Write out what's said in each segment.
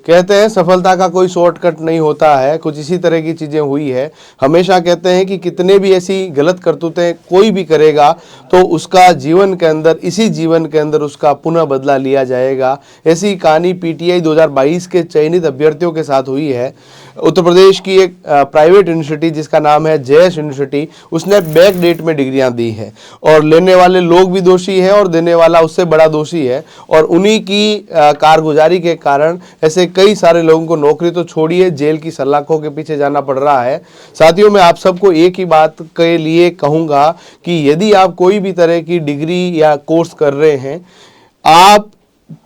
कहते हैं सफलता का कोई शॉर्टकट नहीं होता है, कुछ इसी तरह की चीज़ें हुई है। हमेशा कहते हैं कि कितने भी ऐसी गलत करतूतें कोई भी करेगा तो उसका जीवन के अंदर, इसी जीवन के अंदर उसका पुनः बदला लिया जाएगा। ऐसी कहानी पीटीआई 2022 के चयनित अभ्यर्थियों के साथ हुई है। उत्तर प्रदेश की एक प्राइवेट यूनिवर्सिटी जिसका नाम है जयश यूनिवर्सिटी, उसने बैक डेट में डिग्रियां दी है और लेने वाले लोग भी दोषी है और देने वाला उससे बड़ा दोषी है। और उन्हीं की कारगुजारी के कारण ऐसे कई सारे लोगों को नौकरी तो छोड़िए, जेल की सलाखों के पीछे जाना पड़ रहा है। साथियों, मैं आप सबको एक ही बात के लिए कहूँगा कि यदि आप कोई भी तरह की डिग्री या कोर्स कर रहे हैं, आप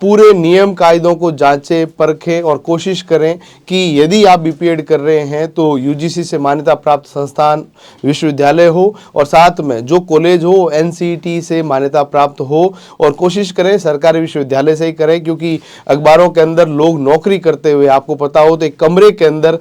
पूरे नियम कायदों को जांचें, परखें और कोशिश करें कि यदि आप बीपीएड कर रहे हैं तो यूजीसी से मान्यता प्राप्त संस्थान, विश्वविद्यालय हो और साथ में जो कॉलेज हो एनसीईटी से मान्यता प्राप्त हो। और कोशिश करें सरकारी विश्वविद्यालय से ही करें, क्योंकि अखबारों के अंदर लोग नौकरी करते हुए, आपको पता हो तो एक कमरे के अंदर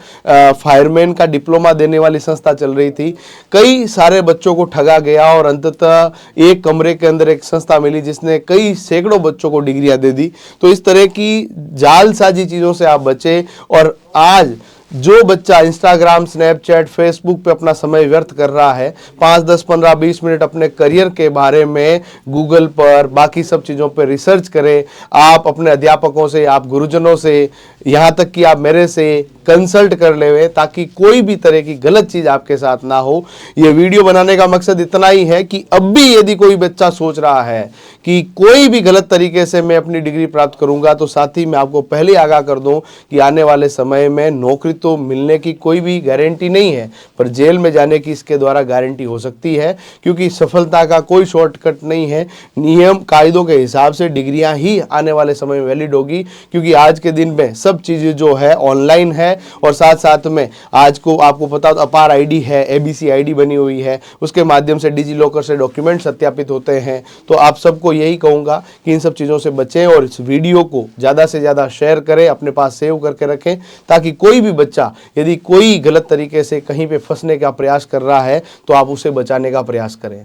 फायरमैन का डिप्लोमा देने वाली संस्था चल रही थी। कई सारे बच्चों को ठगा गया और अंततः एक कमरे के अंदर एक संस्था मिली जिसने कई सैकड़ों बच्चों को डिग्रियां दे दी। तो इस तरह की जालसाजी चीजों से आप बचें। और आज जो बच्चा इंस्टाग्राम, स्नैपचैट, फेसबुक पे अपना समय व्यर्थ कर रहा है, 5, 10, 15, 20 मिनट अपने करियर के बारे में गूगल पर, बाकी सब चीज़ों पर रिसर्च करें। आप अपने अध्यापकों से, आप गुरुजनों से, यहाँ तक कि आप मेरे से कंसल्ट कर ले, ताकि कोई भी तरह की गलत चीज़ आपके साथ ना हो। ये वीडियो बनाने का मकसद इतना ही है कि अब भी यदि कोई बच्चा सोच रहा है कि कोई भी गलत तरीके से मैं अपनी डिग्री प्राप्त करूंगा, तो साथ ही मैं आपको पहले आगाह कर दूं कि आने वाले समय में नौकरी तो मिलने की कोई भी गारंटी नहीं है, पर जेल में जाने की इसके द्वारा गारंटी हो सकती है। क्योंकि सफलता का कोई शॉर्टकट नहीं है, नियम कायदों के हिसाब से डिग्रियां ही आने वाले समय में वैलिड होगी। क्योंकि आज के दिन में सब चीज़ें जो है ऑनलाइन है और साथ साथ में आज को आपको पता हो अपार आईडी है, एबीसी आईडी बनी हुई है, उसके माध्यम से डिजी लॉकर से डॉक्यूमेंट सत्यापित होते हैं। तो आप सबको यही कहूँगा कि इन सब चीज़ों से बचें और इस वीडियो को ज़्यादा से ज़्यादा शेयर करें, अपने पास सेव करके रखें, ताकि कोई भी बच्चा यदि कोई गलत तरीके से कहीं पे फंसने का प्रयास कर रहा है तो आप उसे बचाने का प्रयास करें।